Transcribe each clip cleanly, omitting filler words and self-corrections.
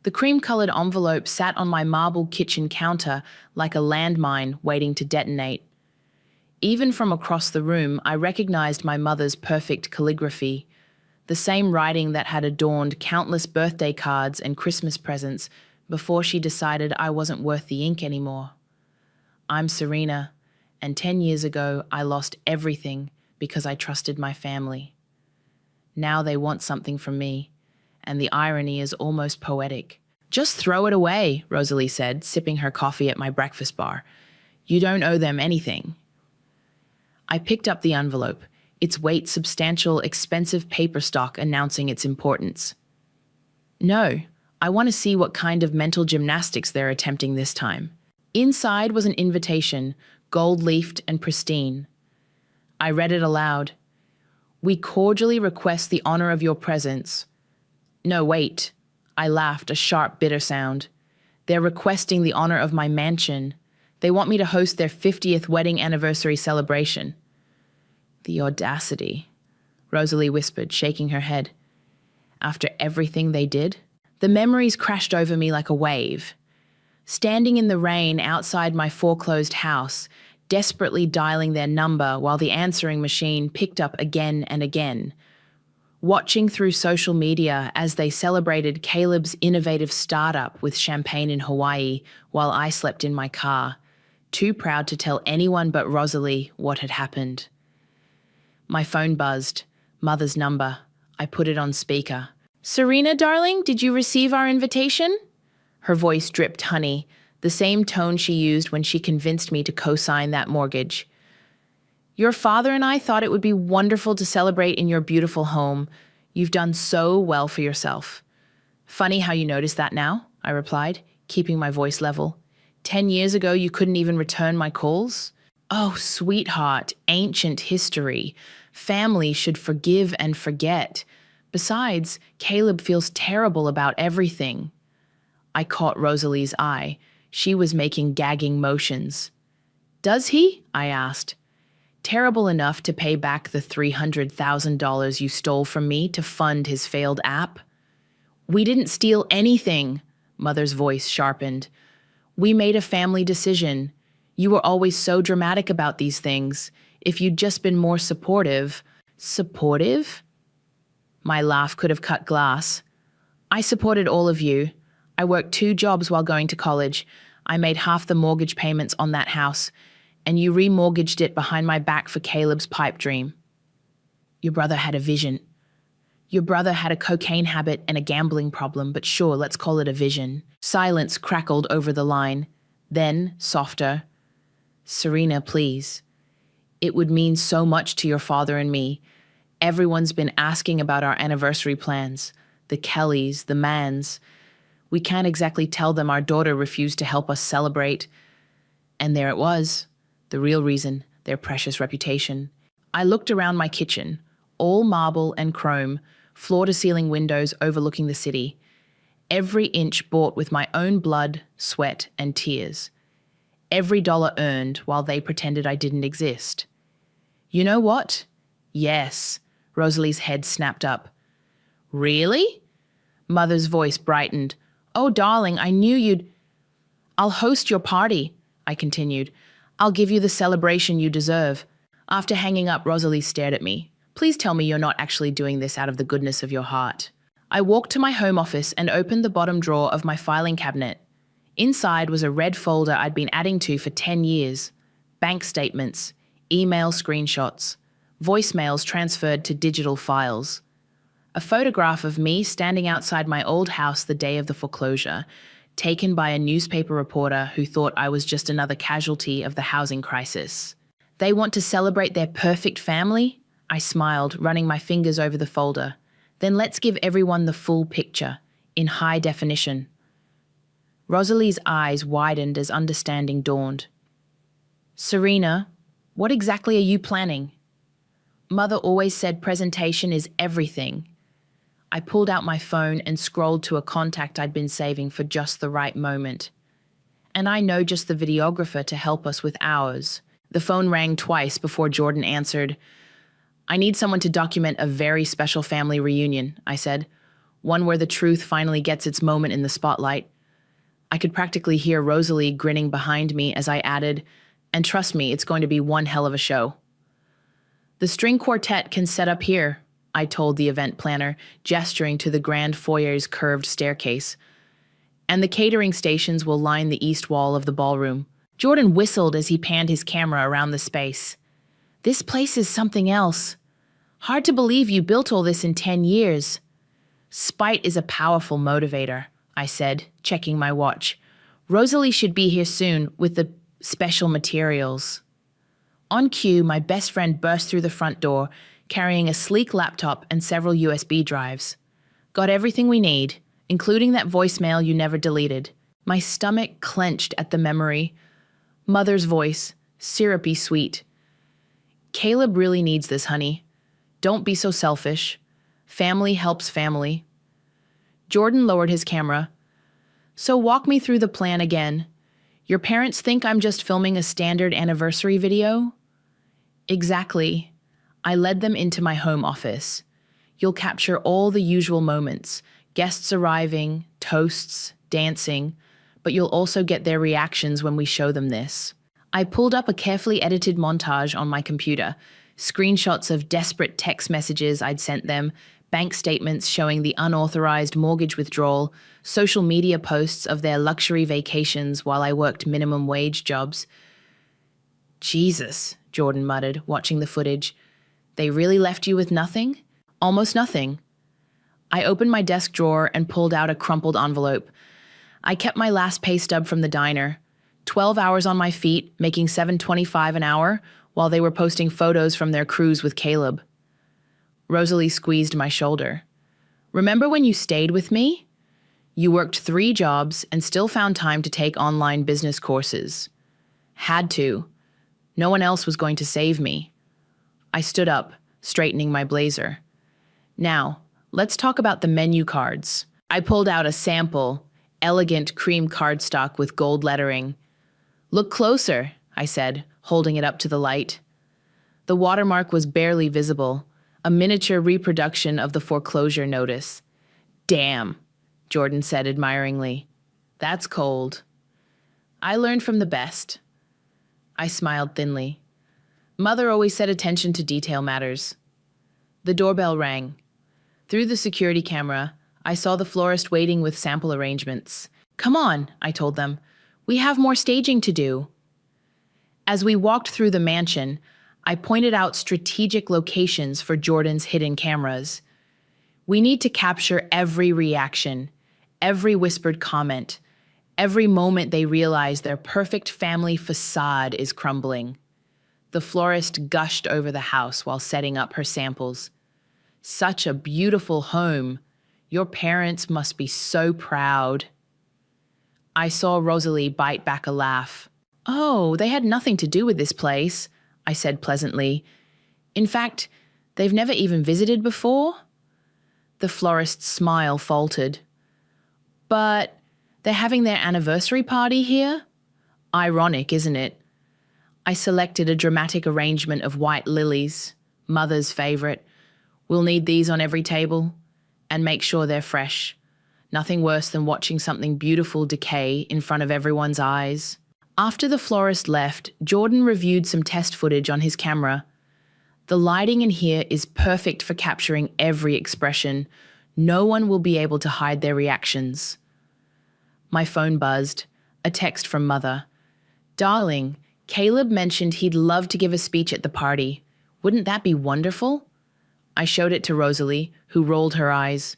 The cream-colored envelope sat on my marble kitchen counter like a landmine waiting to detonate. Even from across the room, I recognized my mother's perfect calligraphy, the same writing that had adorned countless birthday cards and Christmas presents before she decided I wasn't worth the ink anymore. I'm Serena, and 10 years ago I lost everything because I trusted my family. Now they want something from me, and the irony is almost poetic. Just throw it away, Rosalie said, sipping her coffee at my breakfast bar. You don't owe them anything. I picked up the envelope, its weight substantial, expensive paper stock announcing its importance. No, I want to see what kind of mental gymnastics they're attempting this time. Inside was an invitation, gold-leafed and pristine. I read it aloud. We cordially request the honor of your presence. No, wait. I laughed, a sharp, bitter sound. They're requesting the honor of my mansion. They want me to host their 50th wedding anniversary celebration. The audacity, Rosalie whispered, shaking her head. After everything they did? The memories crashed over me like a wave. Standing in the rain outside my foreclosed house, desperately dialing their number while the answering machine picked up again and again. Watching through social media as they celebrated Caleb's innovative startup with champagne in Hawaii while I slept in my car, too proud to tell anyone but Rosalie what had happened. My phone buzzed. Mother's number. I put it on speaker. Serena, darling, did you receive our invitation? Her voice dripped honey, the same tone she used when she convinced me to co-sign that mortgage. Your father and I thought it would be wonderful to celebrate in your beautiful home. You've done so well for yourself. Funny how you notice that now, I replied, keeping my voice level. 10 years ago, you couldn't even return my calls? Oh, sweetheart, ancient history. Family should forgive and forget. Besides, Caleb feels terrible about everything. I caught Rosalie's eye. She was making gagging motions. Does he? I asked. Terrible enough to pay back the $300,000 you stole from me to fund his failed app? We didn't steal anything, Mother's voice sharpened. We made a family decision. You were always so dramatic about these things. If you'd just been more supportive. Supportive? My laugh could have cut glass. I supported all of you. I worked 2 jobs while going to college. I made half the mortgage payments on that house, and you remortgaged it behind my back for Caleb's pipe dream. Your brother had a vision. Your brother had a cocaine habit and a gambling problem, but sure, let's call it a vision. Silence crackled over the line. Then, softer. Serena, please. It would mean so much to your father and me. Everyone's been asking about our anniversary plans. The Kellys, the Manns. We can't exactly tell them our daughter refused to help us celebrate. And there it was. The real reason, their precious reputation. I looked around my kitchen, all marble and chrome, floor-to-ceiling windows overlooking the city. Every inch bought with my own blood, sweat, and tears. Every dollar earned while they pretended I didn't exist. You know what? Yes. Rosalie's head snapped up. Really? Mother's voice brightened. Oh, darling, I knew you'd... I'll host your party, I continued. I'll give you the celebration you deserve. After hanging up, Rosalie stared at me. Please tell me you're not actually doing this out of the goodness of your heart. I walked to my home office and opened the bottom drawer of my filing cabinet. Inside was a red folder I'd been adding to for 10 years. Bank statements, email screenshots, voicemails transferred to digital files. A photograph of me standing outside my old house the day of the foreclosure, taken by a newspaper reporter who thought I was just another casualty of the housing crisis. They want to celebrate their perfect family? I smiled, running my fingers over the folder. Then let's give everyone the full picture, in high definition. Rosalie's eyes widened as understanding dawned. Serena, what exactly are you planning? Mother always said presentation is everything. I pulled out my phone and scrolled to a contact I'd been saving for just the right moment. And I know just the videographer to help us with ours. The phone rang twice before Jordan answered. I need someone to document a very special family reunion, I said. one where the truth finally gets its moment in the spotlight. I could practically hear Rosalie grinning behind me as I added, "And trust me, it's going to be one hell of a show." "The string quartet can set up here," I told the event planner, gesturing to the grand foyer's curved staircase. "And the catering stations will line the east wall of the ballroom." Jordan whistled as he panned his camera around the space. "This place is something else. Hard to believe you built all this in 10 years. Spite is a powerful motivator," I said, checking my watch. "Rosalie should be here soon with the special materials." On cue, my best friend burst through the front door, carrying a sleek laptop and several USB drives. "Got everything we need, including that voicemail you never deleted." My stomach clenched at the memory. Mother's voice, syrupy sweet. "Caleb really needs this, honey. Don't be so selfish. Family helps family." Jordan lowered his camera. "So walk me through the plan again. Your parents think I'm just filming a standard anniversary video?" "Exactly. I led them into my home office. You'll capture all the usual moments, guests arriving, toasts, dancing, but you'll also get their reactions when we show them this." I pulled up a carefully edited montage on my computer, screenshots of desperate text messages I'd sent them, bank statements showing the unauthorized mortgage withdrawal, social media posts of their luxury vacations while I worked minimum wage jobs. "Jesus," Jordan muttered, watching the footage. "They really left you with nothing?" "Almost nothing." I opened my desk drawer and pulled out a crumpled envelope. I kept my last pay stub from the diner. 12 hours on my feet, making $7.25 an hour, while they were posting photos from their cruise with Caleb. Rosalie squeezed my shoulder. "Remember when you stayed with me? You worked 3 jobs and still found time to take online business courses. Had to. No one else was going to save me." I stood up, straightening my blazer. "Now, let's talk about the menu cards." I pulled out a sample, elegant cream cardstock with gold lettering. "Look closer," I said, holding it up to the light. The watermark was barely visible, a miniature reproduction of the foreclosure notice. "Damn," Jordan said admiringly. "That's cold." "I learned from the best." I smiled thinly. Mother always said attention to detail matters. The doorbell rang. Through the security camera, I saw the florist waiting with sample arrangements. "Come on," I told them. "We have more staging to do." As we walked through the mansion, I pointed out strategic locations for Jordan's hidden cameras. "We need to capture every reaction, every whispered comment, every moment they realize their perfect family facade is crumbling." The florist gushed over the house while setting up her samples. "Such a beautiful home. Your parents must be so proud." I saw Rosalie bite back a laugh. "Oh, they had nothing to do with this place," I said pleasantly. "In fact, they've never even visited before?" The florist's smile faltered. "But they're having their anniversary party here? Ironic, isn't it?" I selected a dramatic arrangement of white lilies, Mother's favorite. "We'll need these on every table. And make sure they're fresh. Nothing worse than watching something beautiful decay in front of everyone's eyes." After the florist left, Jordan reviewed some test footage on his camera. "The lighting in here is perfect for capturing every expression. No one will be able to hide their reactions." My phone buzzed. A text from Mother. "Darling, Caleb mentioned he'd love to give a speech at the party. Wouldn't that be wonderful?" I showed it to Rosalie, who rolled her eyes.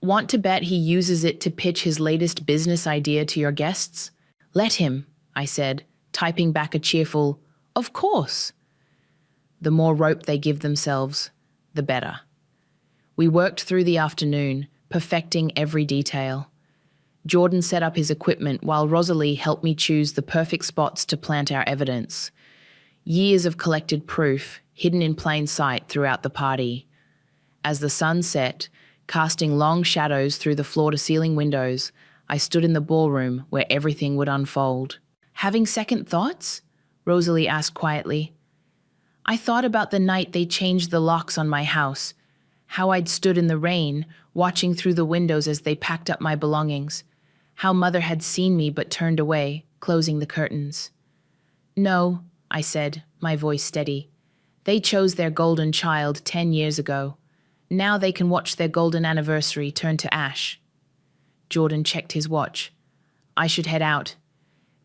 "Want to bet he uses it to pitch his latest business idea to your guests?" "Let him," I said, typing back a cheerful, "Of course." The more rope they give themselves, the better. We worked through the afternoon, perfecting every detail. Jordan set up his equipment while Rosalie helped me choose the perfect spots to plant our evidence. Years of collected proof, hidden in plain sight throughout the party. As the sun set, casting long shadows through the floor-to-ceiling windows, I stood in the ballroom where everything would unfold. "Having second thoughts?" Rosalie asked quietly. "I thought about the night they changed the locks on my house, How I'd stood in the rain, watching through the windows as they packed up my belongings. How Mother had seen me but turned away, closing the curtains. "No," I said, my voice steady. "They chose their golden child 10 years ago. Now they can watch their golden anniversary turn to ash." Jordan checked his watch. "I should head out.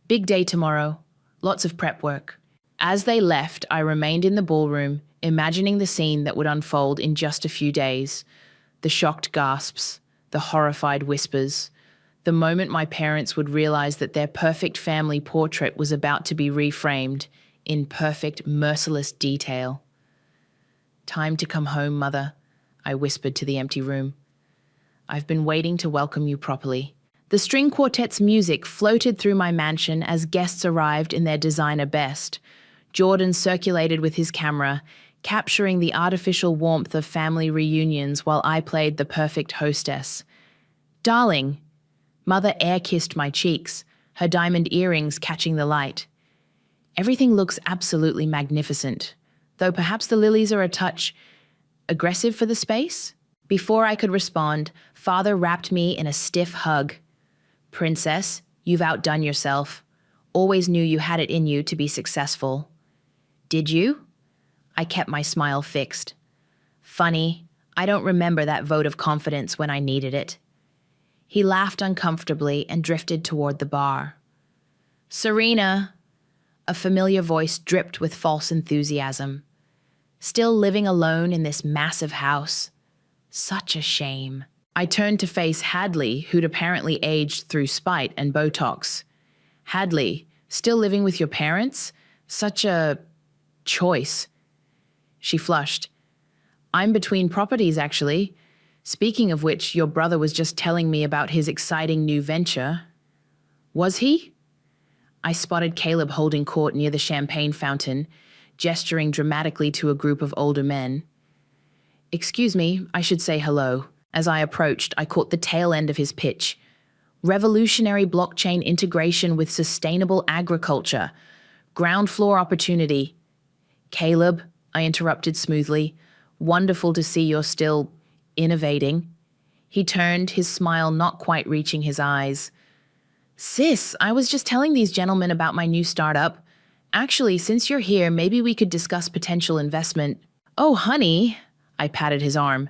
Big day tomorrow. Lots of prep work." As they left, I remained in the ballroom, imagining the scene that would unfold in just a few days. The shocked gasps, the horrified whispers, the moment my parents would realize that their perfect family portrait was about to be reframed in perfect, merciless detail. "Time to come home, Mother," I whispered to the empty room. "I've been waiting to welcome you properly." The string quartet's music floated through my mansion as guests arrived in their designer best. Jordan circulated with his camera, capturing the artificial warmth of family reunions while I played the perfect hostess. "Darling," Mother air-kissed my cheeks, her diamond earrings catching the light. "Everything looks absolutely magnificent, though perhaps the lilies are a touch aggressive for the space?" Before I could respond, Father wrapped me in a stiff hug. "Princess, you've outdone yourself. Always knew you had it in you to be successful." "Did you?" I kept my smile fixed. "Funny, I don't remember that vote of confidence when I needed it." He laughed uncomfortably and drifted toward the bar. "Serena," a familiar voice dripped with false enthusiasm. "Still living alone in this massive house. Such a shame." I turned to face Hadley, who'd apparently aged through spite and Botox. "Hadley, still living with your parents? Such a choice." She flushed. "I'm between properties, actually. Speaking of which, your brother was just telling me about his exciting new venture." "Was he?" I spotted Caleb holding court near the champagne fountain, gesturing dramatically to a group of older men. "Excuse me, I should say hello." As I approached, I caught the tail end of his pitch. "Revolutionary blockchain integration with sustainable agriculture. Ground floor opportunity." "Caleb," I interrupted smoothly, "wonderful to see you're still innovating." He turned, his smile not quite reaching his eyes. "Sis, I was just telling these gentlemen about my new startup. Actually, since you're here, maybe we could discuss potential investment." "Oh, honey," I patted his arm.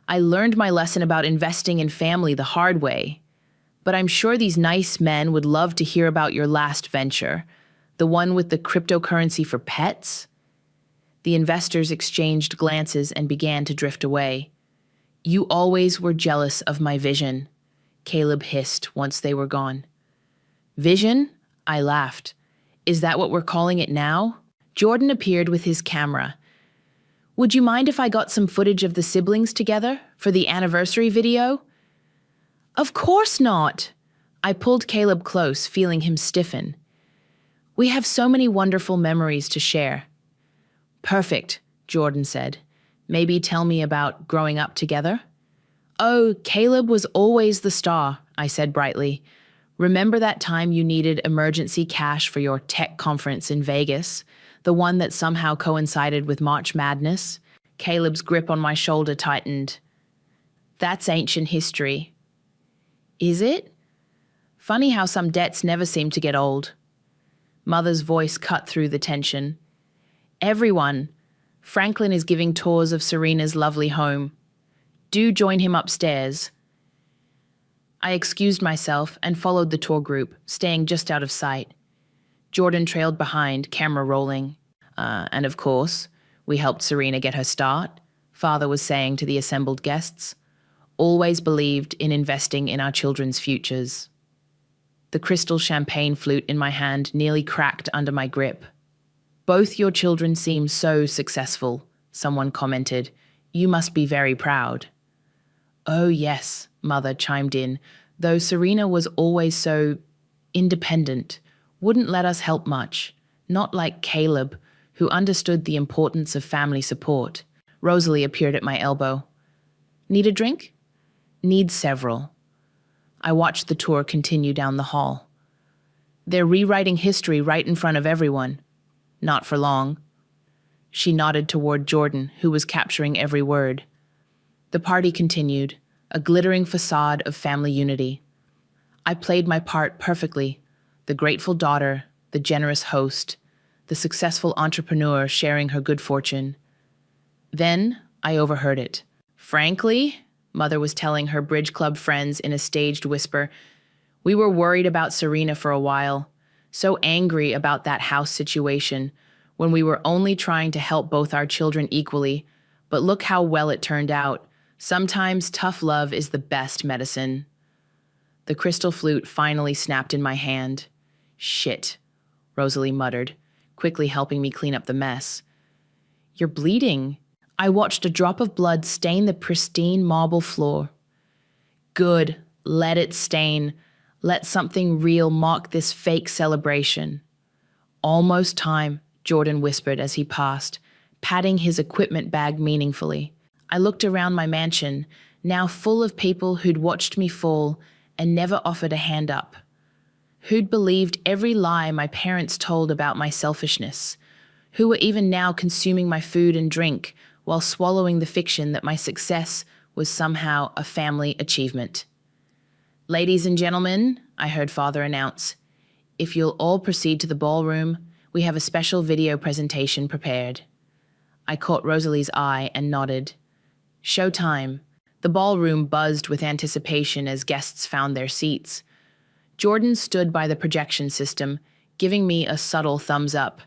"I learned my lesson about investing in family the hard way. But I'm sure these nice men would love to hear about your last venture, the one with the cryptocurrency for pets." The investors exchanged glances and began to drift away. "You always were jealous of my vision," Caleb hissed once they were gone. "Vision?" I laughed. "Is that what we're calling it now?" Jordan appeared with his camera. "Would you mind if I got some footage of the siblings together for the anniversary video?" "Of course not!" I pulled Caleb close, feeling him stiffen. "We have so many wonderful memories to share." "Perfect," Jordan said. "Maybe tell me about growing up together?" "Oh, Caleb was always the star," I said brightly. "Remember that time you needed emergency cash for your tech conference in Vegas? The one that somehow coincided with March Madness?" Caleb's grip on my shoulder tightened. "That's ancient history." "Is it? Funny how some debts never seem to get old." Mother's voice cut through the tension. "Everyone, Franklin is giving tours of Serena's lovely home. Do join him upstairs." I excused myself and followed the tour group, staying just out of sight. Jordan trailed behind, camera rolling. And of course, we helped Serena get her start, Father was saying to the assembled guests. Always believed in investing in our children's futures. The crystal champagne flute in my hand nearly cracked under my grip. "Both your children seem so successful," someone commented. "You must be very proud." "Oh yes," Mother chimed in, though Serena was always so independent, wouldn't let us help much, not like Caleb, who understood the importance of family support. Rosalie appeared at my elbow. "Need a drink?" "Need several." I watched the tour continue down the hall. "They're rewriting history right in front of everyone." "Not for long." She nodded toward Jordan, who was capturing every word. The party continued, a glittering facade of family unity. I played my part perfectly, the grateful daughter, the generous host, the successful entrepreneur sharing her good fortune. Then I overheard it. Frankly, Mother was telling her bridge club friends in a staged whisper, we were worried about Serena for a while, so angry about that house situation, when we were only trying to help both our children equally. But look how well it turned out. Sometimes tough love is the best medicine. The crystal flute finally snapped in my hand. Shit, Rosalie muttered, quickly helping me clean up the mess. You're bleeding. I watched a drop of blood stain the pristine marble floor. Good, let it stain. Let something real mark this fake celebration. Almost time, Jordan whispered as he passed, patting his equipment bag meaningfully. I looked around my mansion, now full of people who'd watched me fall and never offered a hand up. Who'd believed every lie my parents told about my selfishness? Who were even now consuming my food and drink while swallowing the fiction that my success was somehow a family achievement? Ladies and gentlemen, I heard Father announce, if you'll all proceed to the ballroom, we have a special video presentation prepared. I caught Rosalie's eye and nodded. Showtime. The ballroom buzzed with anticipation as guests found their seats. Jordan stood by the projection system, giving me a subtle thumbs up.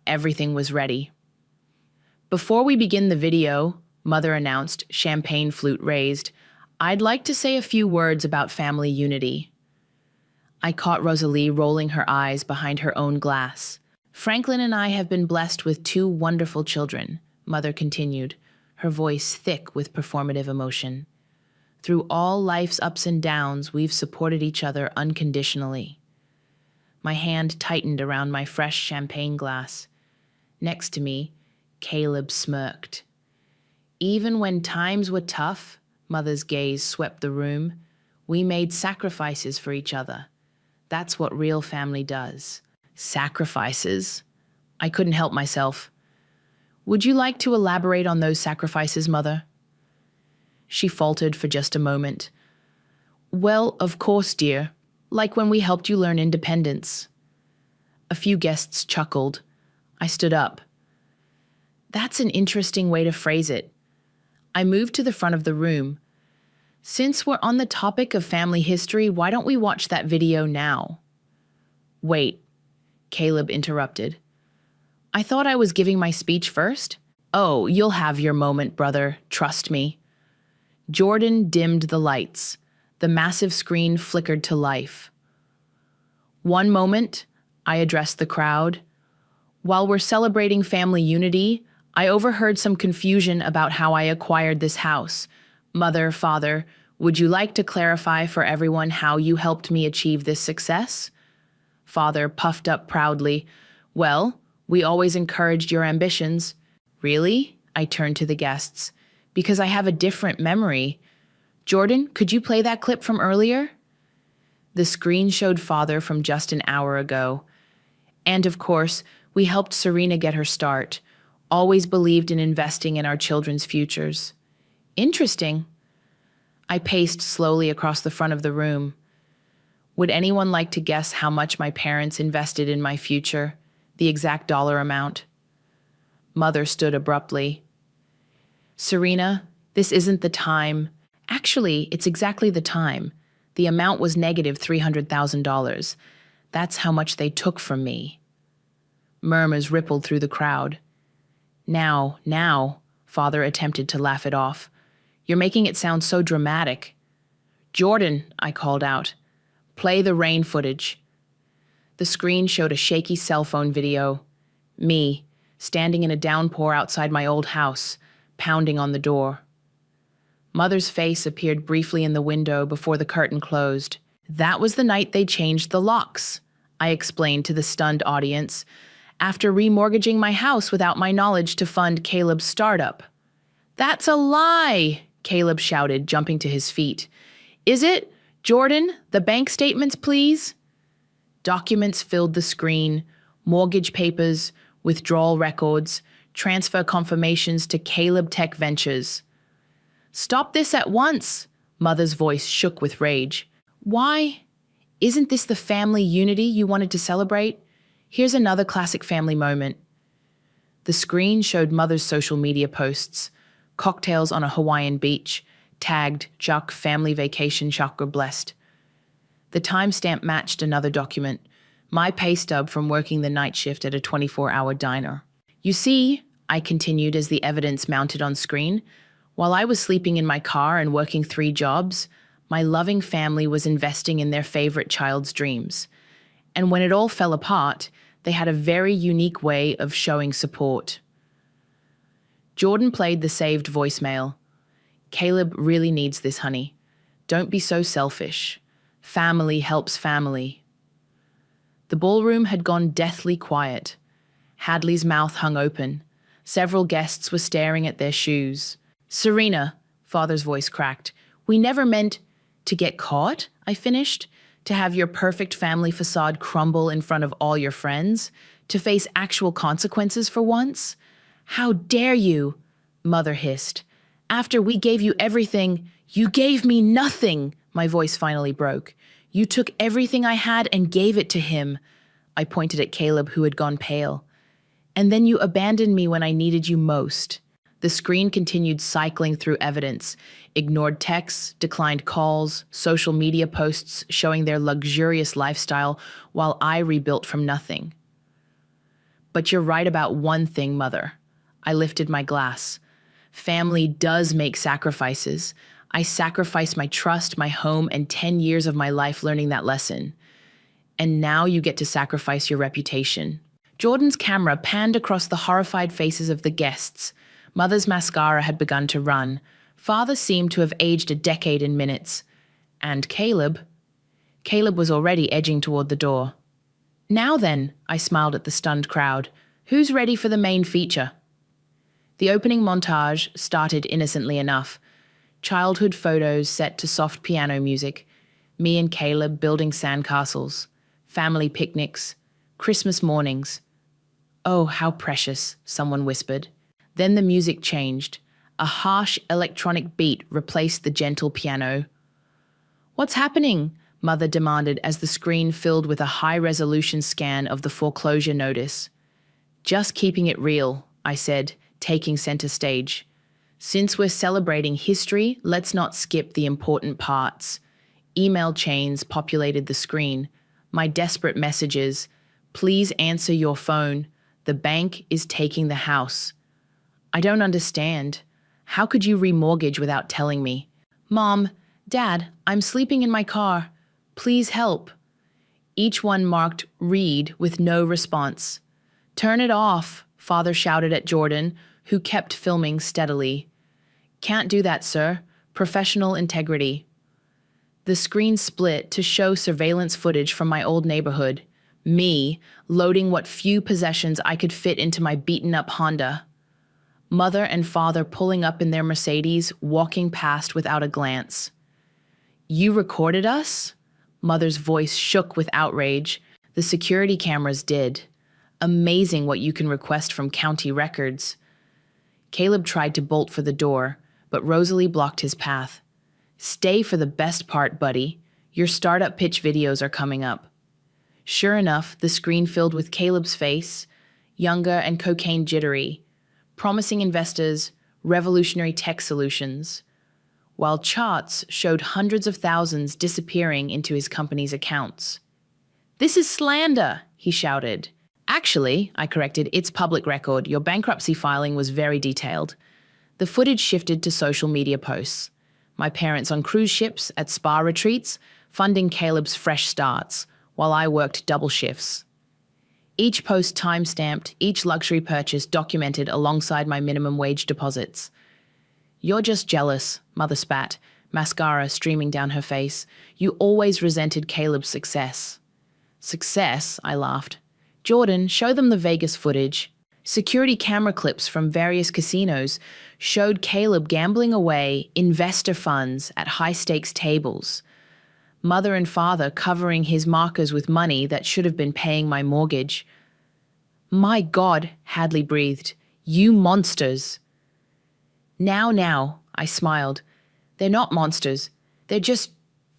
Everything was ready. Before we begin the video, Mother announced, champagne flute raised, I'd like to say a few words about family unity. I caught Rosalie rolling her eyes behind her own glass. Franklin and I have been blessed with 2 wonderful children, Mother continued, her voice thick with performative emotion. Through all life's ups and downs, we've supported each other unconditionally. My hand tightened around my fresh champagne glass. Next to me, Caleb smirked. Even when times were tough, Mother's gaze swept the room, we made sacrifices for each other. That's what real family does. Sacrifices? I couldn't help myself. Would you like to elaborate on those sacrifices, Mother? She faltered for just a moment. Well, of course, dear. Like when we helped you learn independence. A few guests chuckled. I stood up. That's an interesting way to phrase it. I moved to the front of the room. Since we're on the topic of family history, why don't we watch that video now? Wait, Caleb interrupted. I thought I was giving my speech first. Oh, you'll have your moment, brother. Trust me. Jordan dimmed the lights. The massive screen flickered to life. One moment, I addressed the crowd. While we're celebrating family unity, I overheard some confusion about how I acquired this house. Mother, Father, would you like to clarify for everyone how you helped me achieve this success? Father puffed up proudly. Well, we always encouraged your ambitions. Really? I turned to the guests. Because I have a different memory. Jordan, could you play that clip from earlier? The screen showed Father from just an hour ago. And of course, we helped Serena get her start. Always believed in investing in our children's futures. Interesting. I paced slowly across the front of the room. Would anyone like to guess how much my parents invested in my future? The exact dollar amount? Mother stood abruptly. Serena, this isn't the time. Actually, it's exactly the time. The amount was negative $300,000. That's how much they took from me. Murmurs rippled through the crowd. Now, Father attempted to laugh it off. You're making it sound so dramatic. Jordan, I called out. Play the rain footage. The screen showed a shaky cell phone video. Me, standing in a downpour outside my old house, pounding on the door. Mother's face appeared briefly in the window before the curtain closed. That was the night they changed the locks, I explained to the stunned audience, after remortgaging my house without my knowledge to fund Caleb's startup. That's a lie, Caleb shouted, jumping to his feet. Is it? Jordan, the bank statements, please? Documents filled the screen, mortgage papers, withdrawal records, transfer confirmations to Caleb Tech Ventures. Stop this at once! Mother's voice shook with rage. Why? Isn't this the family unity you wanted to celebrate? Here's another classic family moment. The screen showed Mother's social media posts, cocktails on a Hawaiian beach, tagged Chuck family vacation chakra blessed. The timestamp matched another document, my pay stub from working the night shift at a 24-hour diner. You see, I continued as the evidence mounted on screen, while I was sleeping in my car and working 3 jobs, my loving family was investing in their favorite child's dreams. And when it all fell apart, they had a very unique way of showing support. Jordan played the saved voicemail. Caleb really needs this, honey. Don't be so selfish. Family helps family. The ballroom had gone deathly quiet. Hadley's mouth hung open. Several guests were staring at their shoes. Serena, Father's voice cracked. We never meant to get caught, I finished. To have your perfect family facade crumble in front of all your friends? To face actual consequences for once? How dare you? Mother hissed. After we gave you everything, you gave me nothing, my voice finally broke. You took everything I had and gave it to him. I pointed at Caleb, who had gone pale. And then you abandoned me when I needed you most. The screen continued cycling through evidence, ignored texts, declined calls, social media posts showing their luxurious lifestyle while I rebuilt from nothing. But you're right about one thing, Mother. I lifted my glass. Family does make sacrifices. I sacrificed my trust, my home, and 10 years of my life learning that lesson. And now you get to sacrifice your reputation. Jordan's camera panned across the horrified faces of the guests. Mother's mascara had begun to run. Father seemed to have aged a decade in minutes. And Caleb was already edging toward the door. Now then, I smiled at the stunned crowd. Who's ready for the main feature? The opening montage started innocently enough. Childhood photos set to soft piano music. Me and Caleb building sandcastles. Family picnics. Christmas mornings. Oh, how precious, someone whispered. Then the music changed. A harsh electronic beat replaced the gentle piano. What's happening? Mother demanded as the screen filled with a high-resolution scan of the foreclosure notice. Just keeping it real, I said, taking center stage. Since we're celebrating history, let's not skip the important parts. Email chains populated the screen. My desperate messages. Please answer your phone. The bank is taking the house. I don't understand. How could you remortgage without telling me? Mom, Dad, I'm sleeping in my car. Please help. Each one marked read with no response. Turn it off, Father shouted at Jordan, who kept filming steadily. Can't do that, sir. Professional integrity. The screen split to show surveillance footage from my old neighborhood. Me, loading what few possessions I could fit into my beaten-up Honda. Mother and Father pulling up in their Mercedes, walking past without a glance. You recorded us? Mother's voice shook with outrage. The security cameras did. Amazing what you can request from county records. Caleb tried to bolt for the door, but Rosalie blocked his path. Stay for the best part, buddy. Your startup pitch videos are coming up. Sure enough, the screen filled with Caleb's face, younger and cocaine jittery, promising investors revolutionary tech solutions, while charts showed hundreds of thousands disappearing into his company's accounts. This is slander, he shouted. Actually, I corrected, it's public record. Your bankruptcy filing was very detailed. The footage shifted to social media posts. My parents on cruise ships, at spa retreats, funding Caleb's fresh starts, while I worked double shifts. Each post time-stamped, each luxury purchase documented alongside my minimum wage deposits. You're just jealous, Mother spat, mascara streaming down her face. You always resented Caleb's success. Success? I laughed. Jordan, show them the Vegas footage. Security camera clips from various casinos showed Caleb gambling away investor funds at high-stakes tables. Mother and Father covering his markers with money that should have been paying my mortgage. My God, Hadley breathed. You monsters. Now, I smiled. They're not monsters. They're just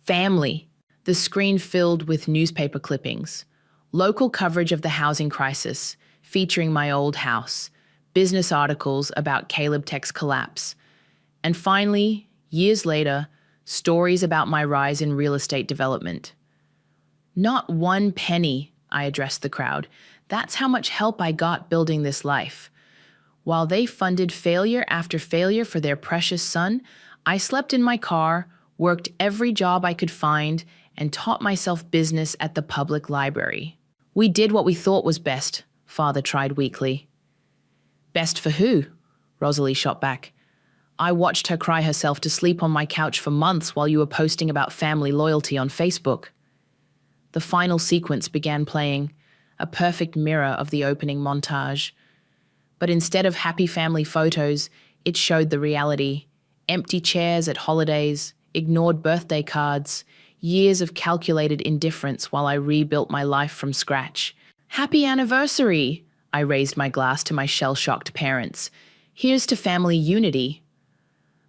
family. The screen filled with newspaper clippings. Local coverage of the housing crisis, featuring my old house. Business articles about Caleb Tech's collapse. And finally, years later, stories about my rise in real estate development. Not one penny, I addressed the crowd. That's how much help I got building this life. While they funded failure after failure for their precious son, I slept in my car, worked every job I could find, and taught myself business at the public library. We did what we thought was best, Father tried weakly. Best for who? Rosalie shot back. I watched her cry herself to sleep on my couch for months while you were posting about family loyalty on Facebook. The final sequence began playing, a perfect mirror of the opening montage. But instead of happy family photos, it showed the reality. Empty chairs at holidays, ignored birthday cards, years of calculated indifference while I rebuilt my life from scratch. Happy anniversary! I raised my glass to my shell-shocked parents. Here's to family unity.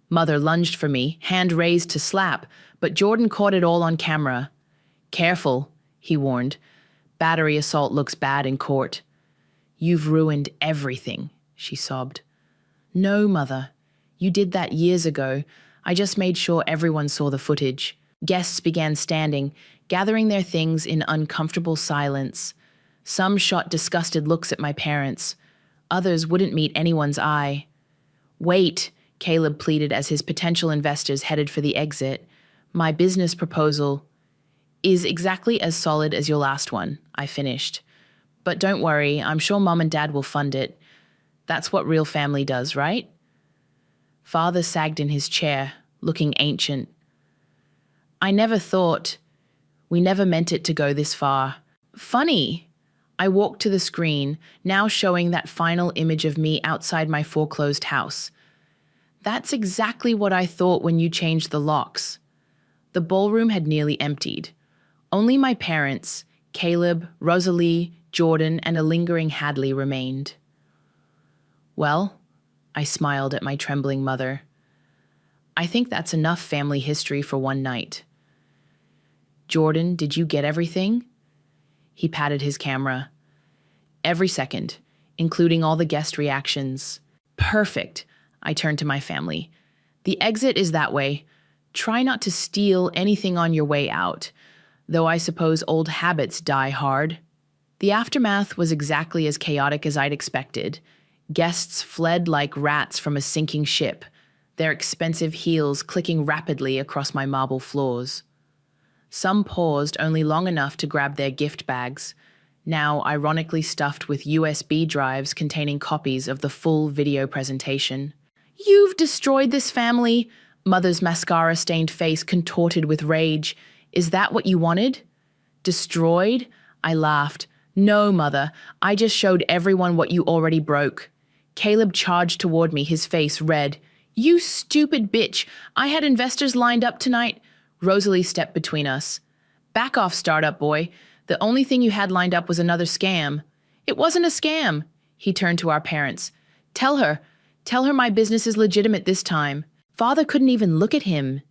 Mother lunged for me, hand raised to slap, but Jordan caught it all on camera. Careful, he warned. Battery assault looks bad in court. You've ruined everything, she sobbed. No, Mother. You did that years ago. I just made sure everyone saw the footage. Guests began standing, gathering their things in uncomfortable silence. Some shot disgusted looks at my parents. Others wouldn't meet anyone's eye. Wait, Caleb pleaded as his potential investors headed for the exit. My business proposal is exactly as solid as your last one, I finished. But don't worry, I'm sure Mom and Dad will fund it. That's what real family does, right? Father sagged in his chair, looking ancient. I never thought. We never meant it to go this far. Funny. I walked to the screen, now showing that final image of me outside my foreclosed house. That's exactly what I thought when you changed the locks. The ballroom had nearly emptied. Only my parents, Caleb, Rosalie, Jordan, and a lingering Hadley remained. Well, I smiled at my trembling mother. I think that's enough family history for one night. Jordan, did you get everything? He patted his camera. Every second, including all the guest reactions. Perfect, I turned to my family. The exit is that way. Try not to steal anything on your way out, though I suppose old habits die hard. The aftermath was exactly as chaotic as I'd expected. Guests fled like rats from a sinking ship, their expensive heels clicking rapidly across my marble floors. Some paused only long enough to grab their gift bags, now ironically stuffed with USB drives containing copies of the full video presentation. You've destroyed this family, Mother's mascara-stained face contorted with rage. Is that what you wanted? Destroyed? I laughed. No, Mother, I just showed everyone what you already broke. Caleb charged toward me, his face red. You stupid bitch, I had investors lined up tonight. Rosalie stepped between us. Back off, startup boy. The only thing you had lined up was another scam. It wasn't a scam. He turned to our parents. Tell her my business is legitimate this time. Father couldn't even look at him.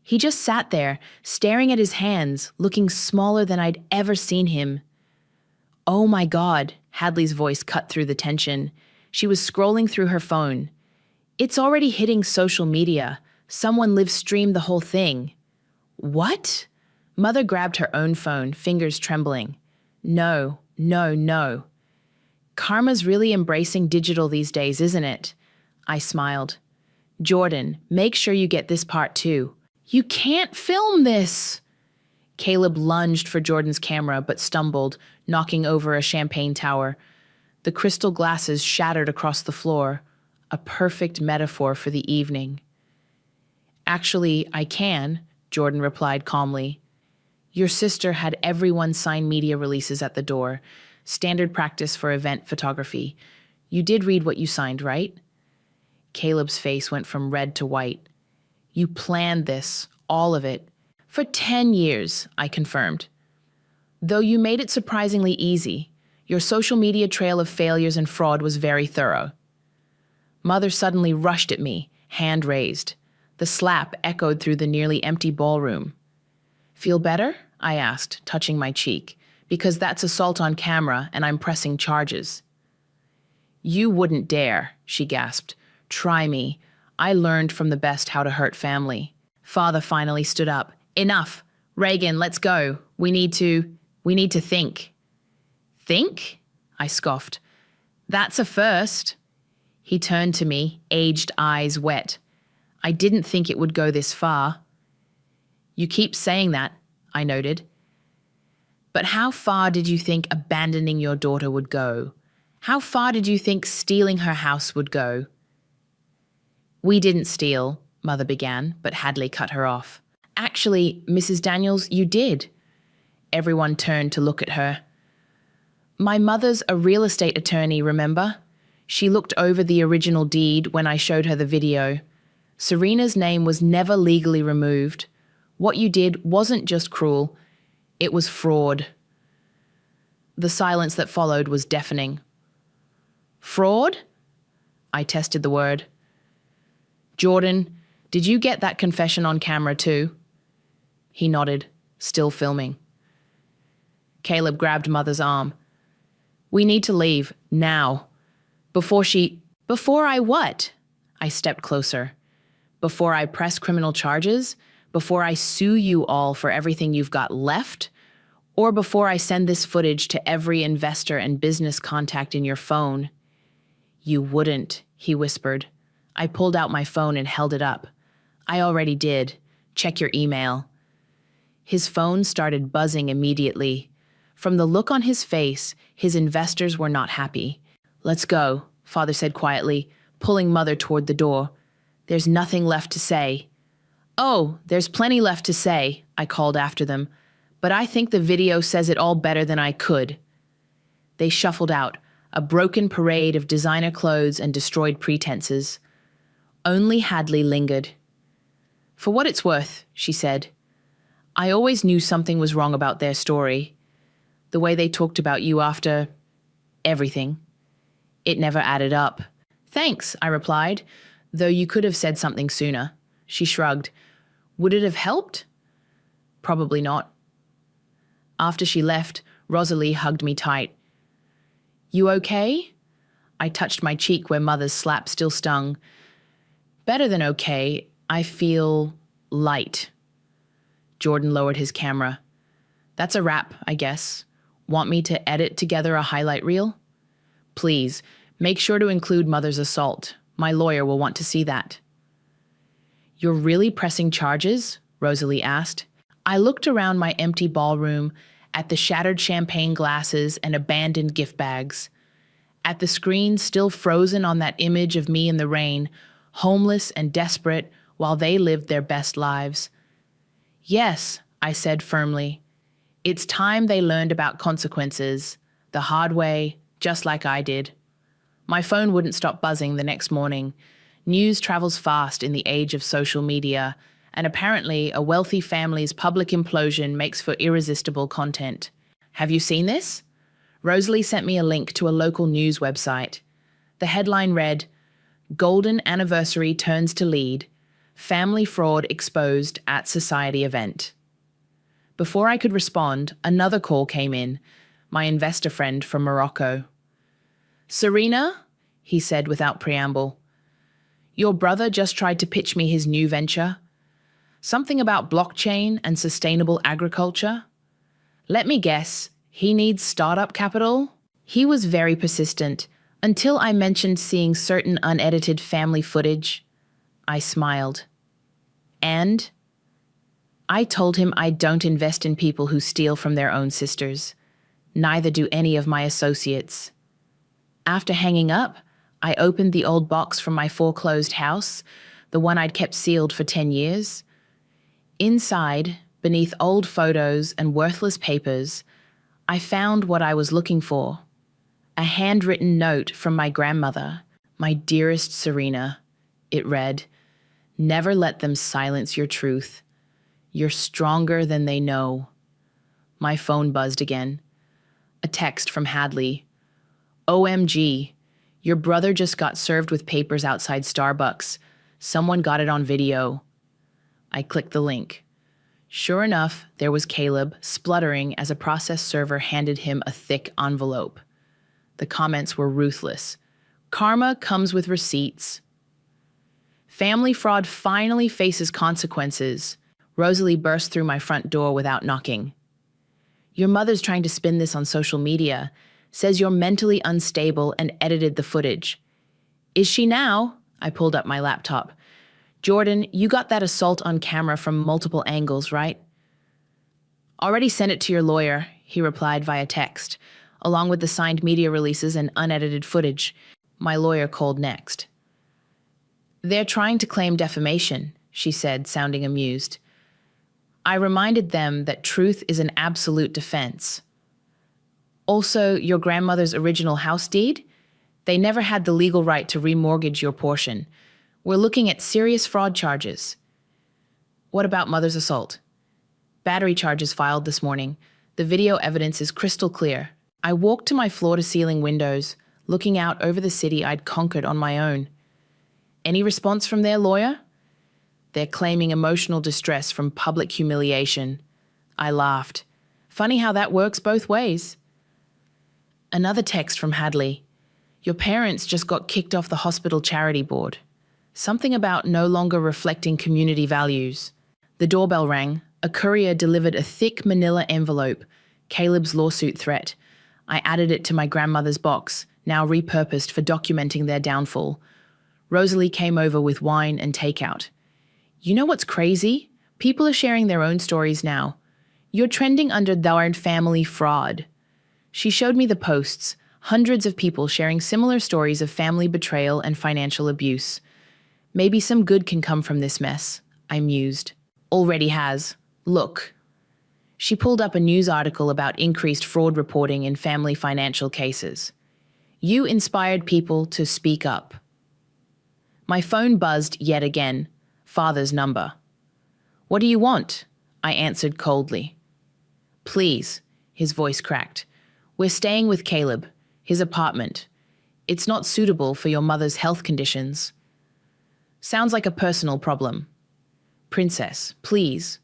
He just sat there, staring at his hands, looking smaller than I'd ever seen him. Oh my God, Hadley's voice cut through the tension. She was scrolling through her phone. It's already hitting social media. Someone live-streamed the whole thing. What? Mother grabbed her own phone, fingers trembling. No. Karma's really embracing digital these days, isn't it? I smiled. Jordan, make sure you get this part too. You can't film this! Caleb lunged for Jordan's camera but stumbled, knocking over a champagne tower. The crystal glasses shattered across the floor, a perfect metaphor for the evening. Actually, I can, Jordan replied calmly. Your sister had everyone sign media releases at the door, standard practice for event photography. You did read what you signed, right? Caleb's face went from red to white. You planned this, all of it. For 10 years, I confirmed. Though you made it surprisingly easy, your social media trail of failures and fraud was very thorough. Mother suddenly rushed at me, hand raised. The slap echoed through the nearly empty ballroom. Feel better? I asked, touching my cheek, because that's assault on camera and I'm pressing charges. You wouldn't dare, she gasped. Try me. I learned from the best how to hurt family. Father finally stood up. Enough. Reagan, let's go. We need to think. Think? I scoffed. That's a first. He turned to me, aged eyes wet. I didn't think it would go this far. You keep saying that, I noted. But how far did you think abandoning your daughter would go? How far did you think stealing her house would go? We didn't steal, Mother began, but Hadley cut her off. Actually, Mrs. Daniels, you did. Everyone turned to look at her. My mother's a real estate attorney, remember? She looked over the original deed when I showed her the video. Serena's name was never legally removed. What you did wasn't just cruel, it was fraud. The silence that followed was deafening. Fraud? I tested the word. Jordan, did you get that confession on camera too? He nodded, still filming. Caleb grabbed Mother's arm. We need to leave, now. Before I what? I stepped closer. Before I press criminal charges? Before I sue you all for everything you've got left? Or before I send this footage to every investor and business contact in your phone? You wouldn't, he whispered. I pulled out my phone and held it up. I already did. Check your email. His phone started buzzing immediately. From the look on his face, his investors were not happy. Let's go, Father said quietly, pulling Mother toward the door. There's nothing left to say. Oh, there's plenty left to say, I called after them, but I think the video says it all better than I could. They shuffled out, a broken parade of designer clothes and destroyed pretenses. Only Hadley lingered. For what it's worth, she said, I always knew something was wrong about their story. The way they talked about you after everything. It never added up. Thanks, I replied, though you could have said something sooner. She shrugged. Would it have helped? Probably not. After she left, Rosalie hugged me tight. You okay? I touched my cheek where Mother's slap still stung. Better than okay. I feel light. Jordan lowered his camera. That's a wrap, I guess. Want me to edit together a highlight reel? Please, make sure to include Mother's assault. My lawyer will want to see that. You're really pressing charges? Rosalie asked. I looked around my empty ballroom, at the shattered champagne glasses and abandoned gift bags, at the screen still frozen on that image of me in the rain, homeless and desperate while they lived their best lives. Yes, I said firmly. It's time they learned about consequences, the hard way, just like I did. My phone wouldn't stop buzzing the next morning. News travels fast in the age of social media, and apparently a wealthy family's public implosion makes for irresistible content. Have you seen this? Rosalie sent me a link to a local news website. The headline read, Golden Anniversary Turns to Lead, Family Fraud Exposed at Society Event. Before I could respond, another call came in, my investor friend from Morocco. Serena, he said without preamble, your brother just tried to pitch me his new venture. Something about blockchain and sustainable agriculture. Let me guess, he needs startup capital? He was very persistent, until I mentioned seeing certain unedited family footage. I smiled. And? I told him I don't invest in people who steal from their own sisters. Neither do any of my associates. After hanging up, I opened the old box from my foreclosed house, the one I'd kept sealed for 10 years. Inside, beneath old photos and worthless papers, I found what I was looking for. A handwritten note from my grandmother, my dearest Serena. It read, Never let them silence your truth. You're stronger than they know. My phone buzzed again. A text from Hadley. OMG, your brother just got served with papers outside Starbucks. Someone got it on video. I clicked the link. Sure enough, there was Caleb, spluttering as a process server handed him a thick envelope. The comments were ruthless. Karma comes with receipts. Family fraud finally faces consequences. Rosalie burst through my front door without knocking. Your mother's trying to spin this on social media, says you're mentally unstable and edited the footage. Is she now? I pulled up my laptop. Jordan, you got that assault on camera from multiple angles, right? Already sent it to your lawyer, he replied via text, along with the signed media releases and unedited footage. My lawyer called next. They're trying to claim defamation, she said, sounding amused. I reminded them that truth is an absolute defense. Also, your grandmother's original house deed? They never had the legal right to remortgage your portion. We're looking at serious fraud charges. What about mother's assault? Battery charges filed this morning. The video evidence is crystal clear. I walked to my floor-to-ceiling windows, looking out over the city I'd conquered on my own. Any response from their lawyer? They're claiming emotional distress from public humiliation. I laughed. Funny how that works both ways. Another text from Hadley. Your parents just got kicked off the hospital charity board. Something about no longer reflecting community values. The doorbell rang. A courier delivered a thick manila envelope, Caleb's lawsuit threat. I added it to my grandmother's box, now repurposed for documenting their downfall. Rosalie came over with wine and takeout. You know what's crazy? People are sharing their own stories now. You're trending under Darn Family Fraud. She showed me the posts, hundreds of people sharing similar stories of family betrayal and financial abuse. Maybe some good can come from this mess, I mused. Already has. Look. She pulled up a news article about increased fraud reporting in family financial cases. You inspired people to speak up. My phone buzzed yet again. Father's number. What do you want? I answered coldly. Please, his voice cracked. We're staying with Caleb, his apartment. It's not suitable for your mother's health conditions. Sounds like a personal problem. Princess, please,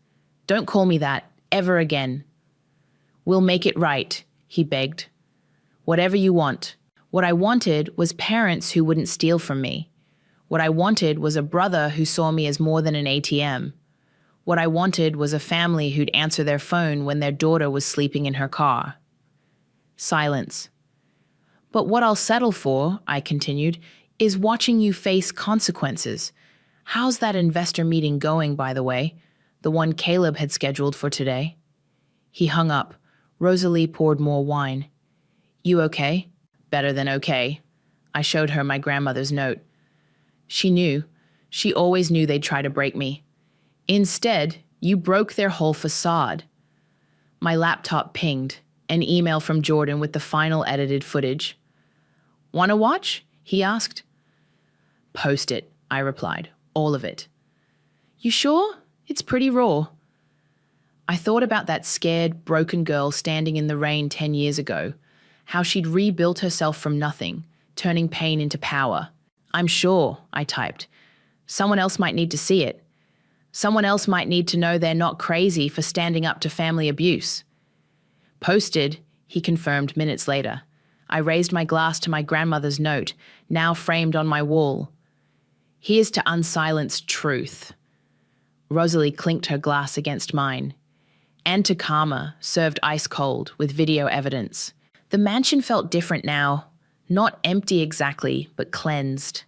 don't call me that ever again. We'll make it right, he begged. Whatever you want. What I wanted was parents who wouldn't steal from me. What I wanted was a brother who saw me as more than an ATM. What I wanted was a family who'd answer their phone when their daughter was sleeping in her car. Silence. But what I'll settle for, I continued, is watching you face consequences. How's that investor meeting going, by the way? The one Caleb had scheduled for today? He hung up. Rosalie poured more wine. You okay? Better than okay. I showed her my grandmother's note. She knew. She always knew they'd try to break me. Instead, you broke their whole facade. My laptop pinged. An email from Jordan with the final edited footage. Want to watch? He asked. Post it, I replied. All of it. You sure? It's pretty raw. I thought about that scared, broken girl standing in the rain 10 years ago, how she'd rebuilt herself from nothing, turning pain into power. I'm sure, I typed. Someone else might need to see it. Someone else might need to know they're not crazy for standing up to family abuse. Posted, he confirmed minutes later. I raised my glass to my grandmother's note, now framed on my wall. Here's to unsilenced truth. Rosalie clinked her glass against mine. And to karma, served ice cold, with video evidence. The mansion felt different now. Not empty exactly, but cleansed.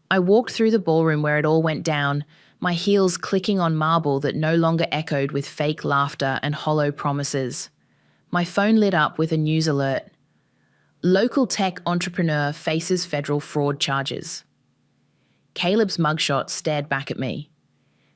I walked through the ballroom where it all went down, my heels clicking on marble that no longer echoed with fake laughter and hollow promises. My phone lit up with a news alert. Local tech entrepreneur faces federal fraud charges. Caleb's mugshot stared back at me.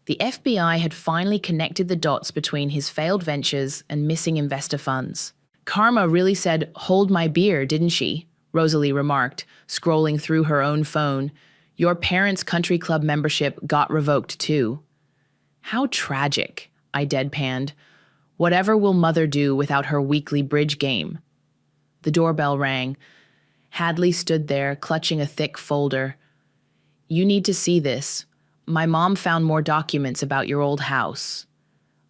The FBI had finally connected the dots between his failed ventures and missing investor funds. Karma really said, "Hold my beer, didn't she?" Rosalie remarked, scrolling through her own phone. Your parents' country club membership got revoked too. How tragic, I deadpanned. Whatever will mother do without her weekly bridge game? The doorbell rang. Hadley stood there, clutching a thick folder. You need to see this. My mom found more documents about your old house.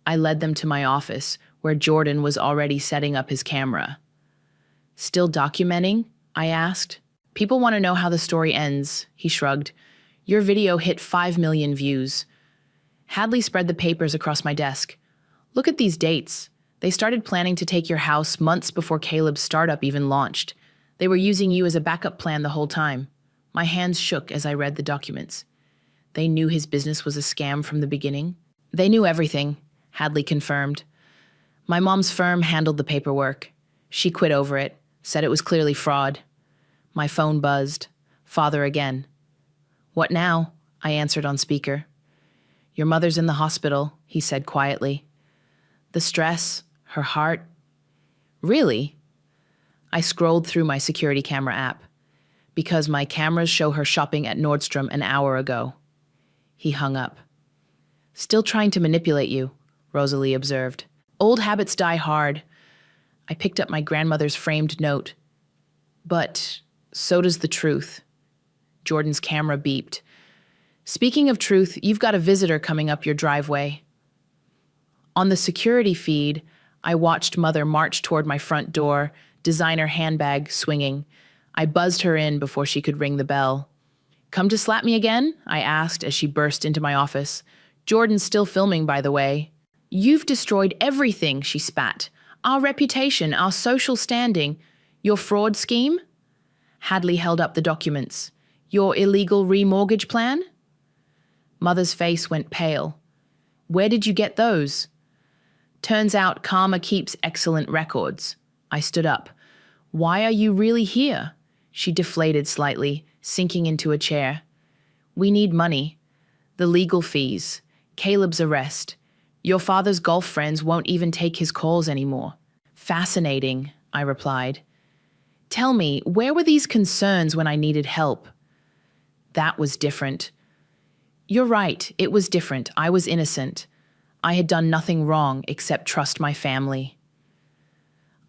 I led them to my office, where Jordan was already setting up his camera. Still documenting? I asked. People want to know how the story ends, he shrugged. Your video hit 5 million views. Hadley spread the papers across my desk. Look at these dates. They started planning to take your house months before Caleb's startup even launched. They were using you as a backup plan the whole time. My hands shook as I read the documents. They knew his business was a scam from the beginning. They knew everything, Hadley confirmed. My mom's firm handled the paperwork. She quit over it, said it was clearly fraud. My phone buzzed. Father again. What now? I answered on speaker. Your mother's in the hospital, he said quietly. The stress, her heart. Really? I scrolled through my security camera app. Because my cameras show her shopping at Nordstrom an hour ago. He hung up. Still trying to manipulate you, Rosalie observed. Old habits die hard. I picked up my grandmother's framed note. But so does the truth. Jordan's camera beeped. Speaking of truth, you've got a visitor coming up your driveway. On the security feed, I watched Mother march toward my front door, designer handbag swinging. I buzzed her in before she could ring the bell. Come to slap me again? I asked as she burst into my office. Jordan's still filming, by the way. You've destroyed everything, she spat. Our reputation, our social standing. Your fraud scheme? Hadley held up the documents. Your illegal remortgage plan? Mother's face went pale. Where did you get those? Turns out Karma keeps excellent records. I stood up. Why are you really here? She deflated slightly, sinking into a chair. We need money. The legal fees. Caleb's arrest. Your father's golf friends won't even take his calls anymore. Fascinating, I replied. Tell me, where were these concerns when I needed help? That was different. You're right, it was different. I was innocent. I had done nothing wrong except trust my family.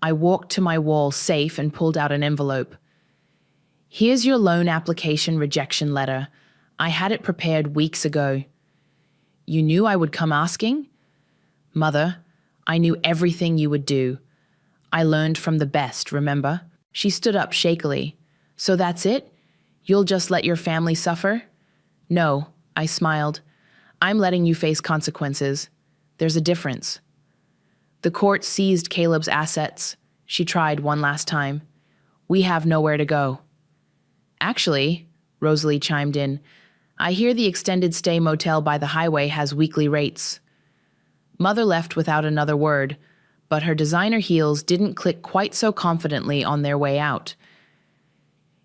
I walked to my wall safe and pulled out an envelope. Here's your loan application rejection letter. I had it prepared weeks ago. You knew I would come asking? Mother, I knew everything you would do. I learned from the best, remember? She stood up shakily. So that's it? You'll just let your family suffer? No, I smiled. I'm letting you face consequences. There's a difference. The court seized Caleb's assets. She tried one last time. We have nowhere to go. Actually, Rosalie chimed in, I hear the extended stay motel by the highway has weekly rates. Mother left without another word, but her designer heels didn't click quite so confidently on their way out.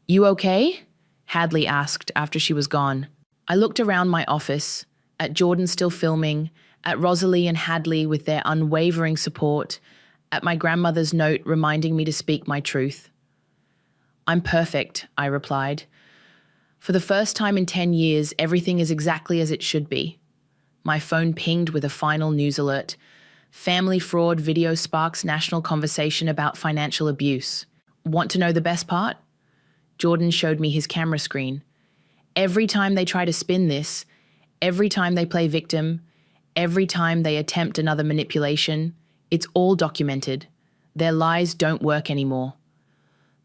You okay? Hadley asked after she was gone. I looked around my office, at Jordan still filming, at Rosalie and Hadley with their unwavering support, at my grandmother's note reminding me to speak my truth. I'm perfect, I replied. For the first time in 10 years, everything is exactly as it should be. My phone pinged with a final news alert. Family fraud video sparks national conversation about financial abuse. Want to know the best part? Jordan showed me his camera screen. Every time they try to spin this, every time they play victim, every time they attempt another manipulation, it's all documented. Their lies don't work anymore.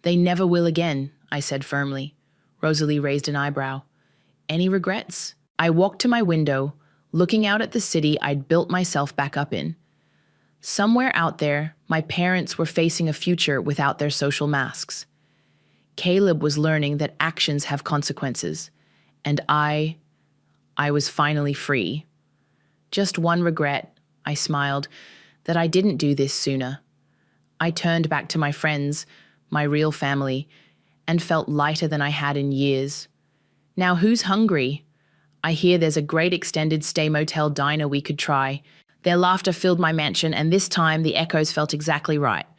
They never will again, I said firmly. Rosalie raised an eyebrow. Any regrets? I walked to my window, looking out at the city I'd built myself back up in. Somewhere out there, my parents were facing a future without their social masks. Caleb was learning that actions have consequences, and I was finally free. Just one regret, I smiled, that I didn't do this sooner. I turned back to my friends, my real family, and felt lighter than I had in years. Now who's hungry? I hear there's a great extended stay motel diner we could try. Their laughter filled my mansion, and this time the echoes felt exactly right.